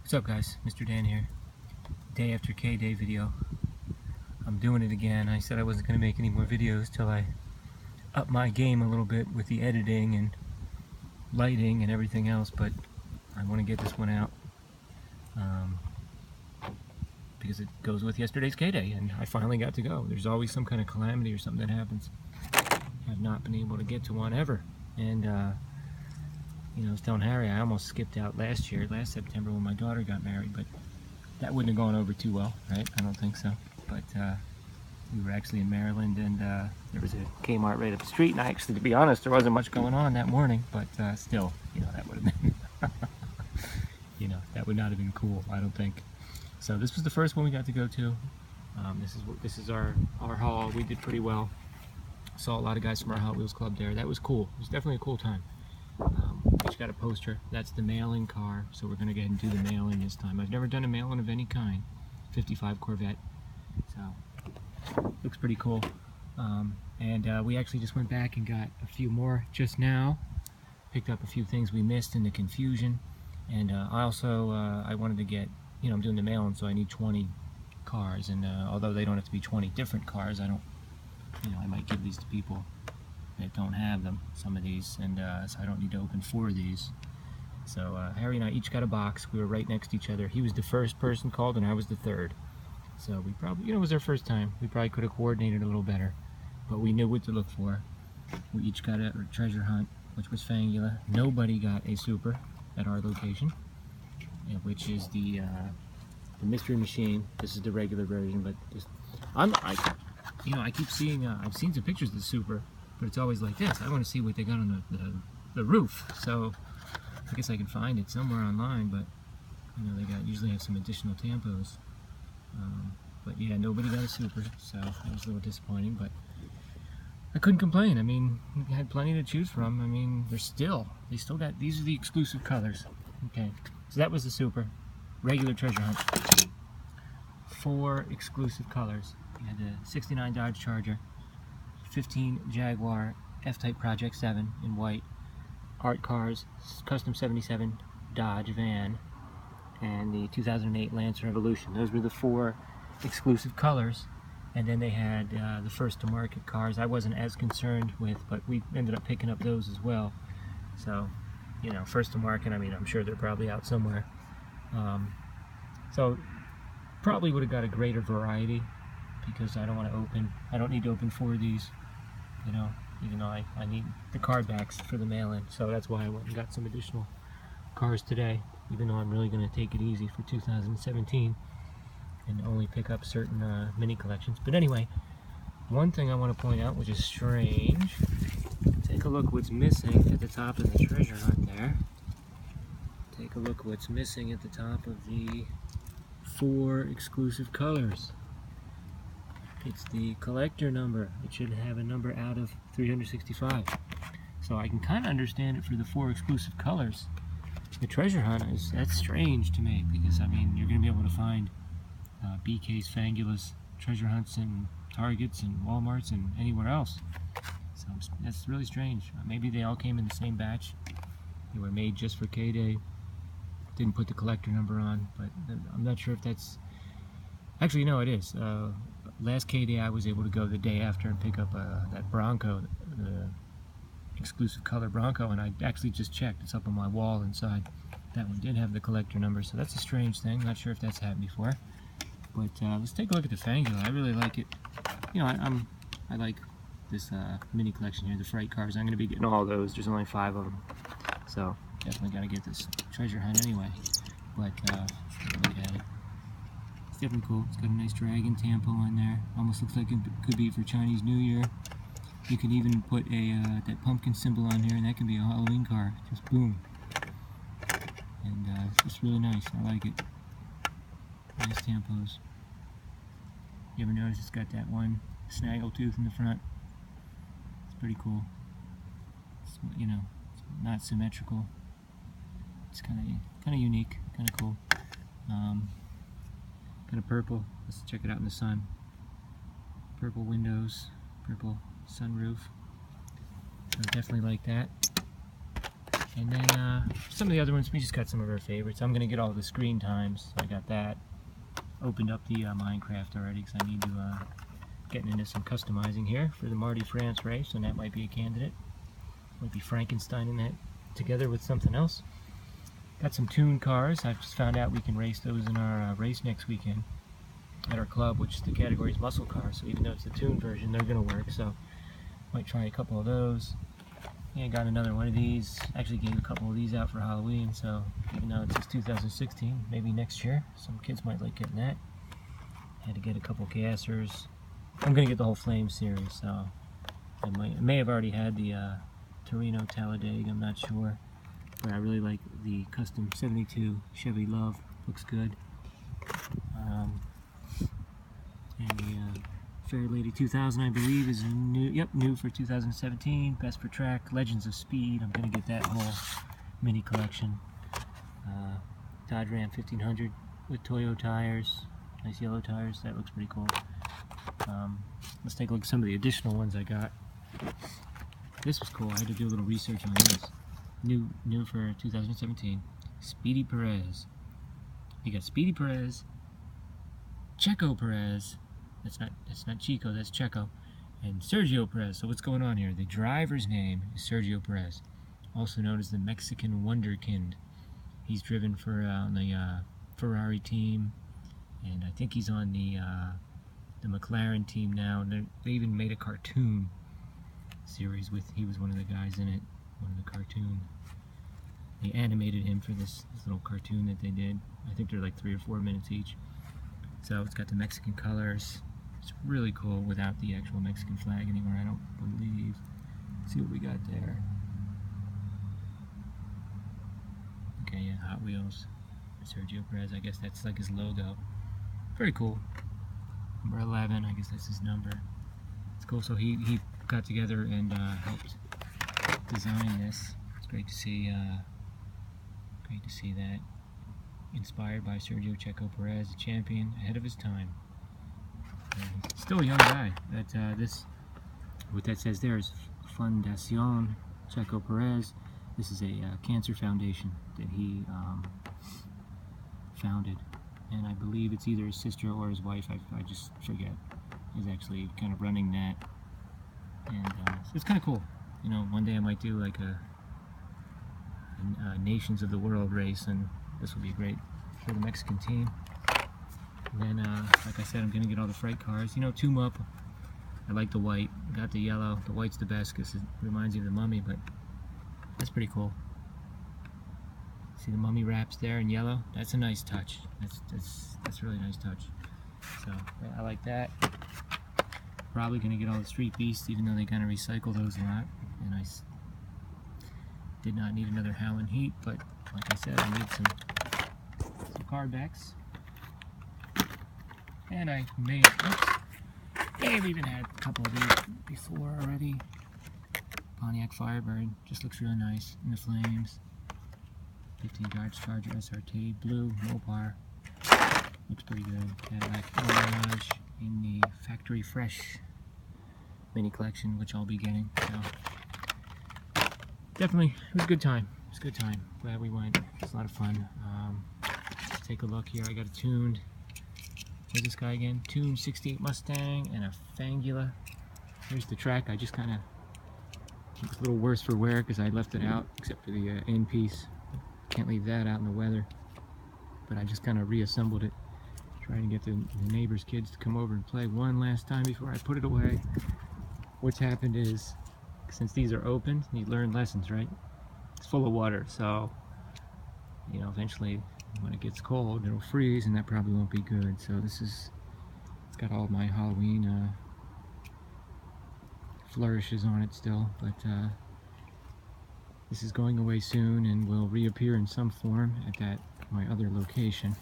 What's up guys, Mr. Dan here. Day after K-Day video. I'm doing it again. I said I wasn't going to make any more videos till I up my game a little bit with the editing and lighting and everything else, but I want to get this one out because it goes with yesterday's K-Day and I finally got to go. There's always some kind of calamity or something that happens. I've not been able to get to one ever, and you know, I was telling Harry I almost skipped out last September when my daughter got married, but that wouldn't have gone over too well, right? I don't think so. But we were actually in Maryland, and there was a K-Mart right up the street, and actually, to be honest, there wasn't much going on that morning, but still, you know, that would have been, you know, that would not have been cool, I don't think. So this was the first one we got to go to. This is our haul. We did pretty well. Saw a lot of guys from our Hot Wheels Club there. That was cool. It was definitely a cool time. Each got a poster. That's the mail-in car, so we're going to go ahead and do the mail-in this time. I've never done a mail-in of any kind. 55 Corvette, so looks pretty cool. And we actually just went back and got a few more just now. Picked up a few things we missed in the confusion, and I also I wanted to get, you know, I'm doing the mail-in, so I need 20 cars, and although they don't have to be 20 different cars, I don't, you know, I might give these to people that don't have them, some of these, and so I don't need to open 4 of these. So Harry and I each got a box. We were right next to each other. He was the first person called and I was the third. So we probably, you know, it was our first time. We probably could have coordinated a little better, but we knew what to look for. We each got a treasure hunt, which was Fangula. Nobody got a super at our location, which is the mystery machine. This is the regular version, but just, you know, I keep seeing, I've seen some pictures of the super, but it's always like this. I want to see what they got on the roof. So I guess I can find it somewhere online, but you know, they usually have some additional tampos. But yeah, nobody got a super, so that was a little disappointing, but I couldn't complain. I mean, we had plenty to choose from. I mean, they still got, these are the exclusive colors. Okay, so that was the super. Regular treasure hunt. 4 exclusive colors. We had the 69 Dodge Charger, 15 Jaguar F-Type Project 7 in white, Art Cars Custom 77 Dodge van, and the 2008 Lancer Evolution. Those were the 4 exclusive colors, and then they had the first to market cars I wasn't as concerned with, but we ended up picking up those as well. So, you know, first to market, I mean, I'm sure they're probably out somewhere. So probably would have got a greater variety, because I don't need to open 4 of these, you know, even though I need the card backs for the mail-in. So that's why I went and got some additional cars today, even though I'm really going to take it easy for 2017 and only pick up certain mini collections. But anyway, one thing I want to point out, which is strange, take a look what's missing at the top of the treasure hunt there. Take a look what's missing at the top of the 4 exclusive colors. It's the collector number. It should have a number out of 365. So I can kind of understand it for the 4 exclusive colors. The treasure hunt that's strange to me, because I mean, you're going to be able to find BK's, Fangula's treasure hunts in Targets and Walmarts and anywhere else. So that's really strange. Maybe they all came in the same batch. They were made just for K-Day. Didn't put the collector number on, but I'm not sure if that's... Actually, no, it is. Last K-Day I was able to go the day after and pick up that Bronco, the exclusive color Bronco, and I actually just checked. It's up on my wall inside. That one did have the collector number, so that's a strange thing. Not sure if that's happened before. But let's take a look at the Fangula. I really like it. You know, I like this mini collection here, the Fright cars. I'm going to be getting all those. There's only 5 of them, so definitely got to get this treasure hunt anyway. But let's take a look at it. It's definitely cool. It's got a nice dragon tampo on there. Almost looks like it could be for Chinese New Year. You can even put that pumpkin symbol on here, and that can be a Halloween car. Just boom. And it's just really nice. I like it. Nice tampos. You ever notice it's got that one snaggle tooth in the front? It's pretty cool. It's, you know, it's not symmetrical. It's kind of unique, kind of cool. Kind of purple. Let's check it out in the sun. Purple windows, purple sunroof. So I definitely like that. And then some of the other ones, we just got some of our favorites. I'm going to get all the screen times. So I got that. Opened up the Minecraft already because I need to get into some customizing here for the Marty France race, and that might be a candidate. Might be Frankenstein in that together with something else. Got some tuned cars. I've just found out we can race those in our race next weekend at our club, which the category is muscle cars. So even though it's the tuned version, they're going to work. So might try a couple of those. Yeah, got another one of these. Actually gave a couple of these out for Halloween, so even though it says 2016, maybe next year. Some kids might like getting that. Had to get a couple gassers. I'm going to get the whole Flame series, so I may have already had the Torino Talladega, I'm not sure. But I really like the custom 72 Chevy Love, looks good. And the Fair Lady 2000, I believe, is new. Yep, new for 2017. Best for Track, Legends of Speed. I'm gonna get that whole mini collection. Dodge Ram 1500 with Toyo tires, nice yellow tires. That looks pretty cool. Let's take a look at some of the additional ones I got. This was cool. I had to do a little research on this. New for 2017. Speedy Perez. You got Speedy Perez, Checo Perez. That's not Chico, that's Checo. And Sergio Perez. So what's going on here? The driver's name is Sergio Perez, also known as the Mexican Wonderkind. He's driven for the Ferrari team, and I think he's on the McLaren team now. And they even made a cartoon series with, he was one of the guys in it, one of the cartoon. They animated him for this little cartoon that they did. I think they're like 3 or 4 minutes each. So it's got the Mexican colors. It's really cool without the actual Mexican flag anymore, I don't believe. Let's see what we got there. Okay, yeah, Hot Wheels. Sergio Perez, I guess that's like his logo. Very cool. Number 11, I guess that's his number. It's cool, so he got together and helped design this. It's great to see that. Inspired by Sergio Checo Perez, a champion ahead of his time. He's still a young guy. What that says there is Fundación Checo Perez. This is a cancer foundation that he founded, and I believe it's either his sister or his wife. I just forget. Is actually kind of running that, and so it's kind of cool. You know, one day I might do like a Nations of the World race, and this will be great for the Mexican team. And then, like I said, I'm going to get all the freight cars. You know, tune them up. I like the white. Got the yellow. The white's the best because it reminds you of the Mummy, but that's pretty cool. See the Mummy wraps there in yellow? That's a nice touch. That's a really nice touch. So, I like that. Probably going to get all the Street Beasts, even though they kind of recycle those a lot. And I did not need another Howlin' Heat, but like I said, I need some card backs. And I may have even had a couple of these before already. Pontiac Firebird, just looks really nice in the flames. 15 Dodge Charger SRT, blue, Mopar. Looks pretty good. Cadillac Mirage in the Factory Fresh mini collection, which I'll be getting. So definitely, it was a good time. It was a good time. Glad we went. It was a lot of fun. Let's take a look here. I got a tuned. Here's this guy again. Tuned 68 Mustang and a Fangula. Here's the track. I just kind of, it's a little worse for wear because I left it out, except for the end piece. Can't leave that out in the weather. But I just kind of reassembled it, trying to get the neighbor's kids to come over and play one last time before I put it away. What's happened is, since these are open, you learn lessons, right? It's full of water, so you know, eventually when it gets cold, it'll freeze, and that probably won't be good. So this is, it's got all my Halloween flourishes on it still, but this is going away soon and will reappear in some form at my other location.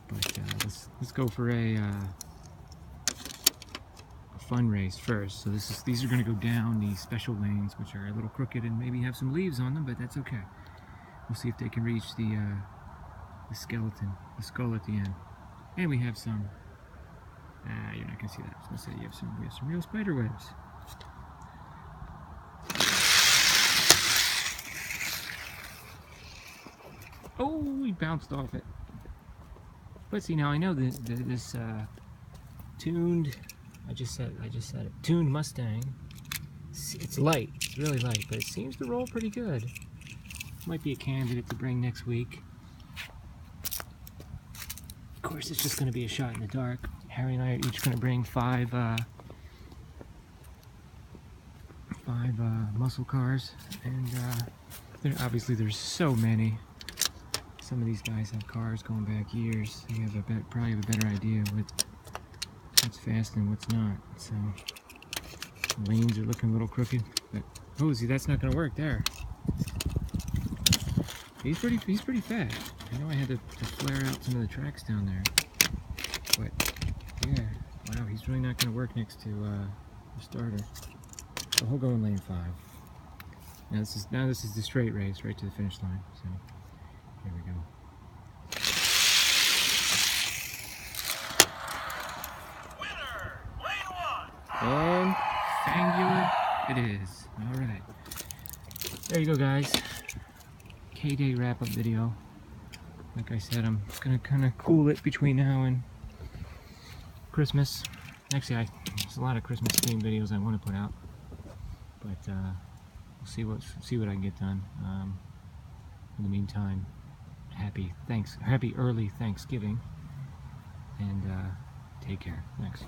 But let's go for a fun race first. So these are going to go down these special lanes, which are a little crooked and maybe have some leaves on them, but that's okay. We'll see if they can reach the skeleton, the skull at the end. And we have some. You're not going to see that. I was going to say we have some real spider webs. Oh, he bounced off it. But see, now I know this tuned, I just said it, tuned Mustang. It's light, it's really light, but it seems to roll pretty good. Might be a candidate to bring next week. Of course, it's just going to be a shot in the dark. Harry and I are each going to bring five muscle cars, and obviously there's so many. Some of these guys have cars going back years. They have probably have a better idea what's fast and what's not. So the lanes are looking a little crooked, but oh, see, that's not going to work there. He's pretty fast. I know I had to flare out some of the tracks down there, but yeah, wow, he's really not going to work next to the starter. So he'll go in lane 5. Now this is the straight race right to the finish line. So here we go. Winner, lane 1. And angular it is. All right. There you go, guys. K-Day wrap-up video. Like I said, I'm gonna kind of cool it between now and Christmas. Actually, there's a lot of Christmas themed videos I want to put out, but we'll see what I can get done. In the meantime, happy early Thanksgiving, and take care. Thanks.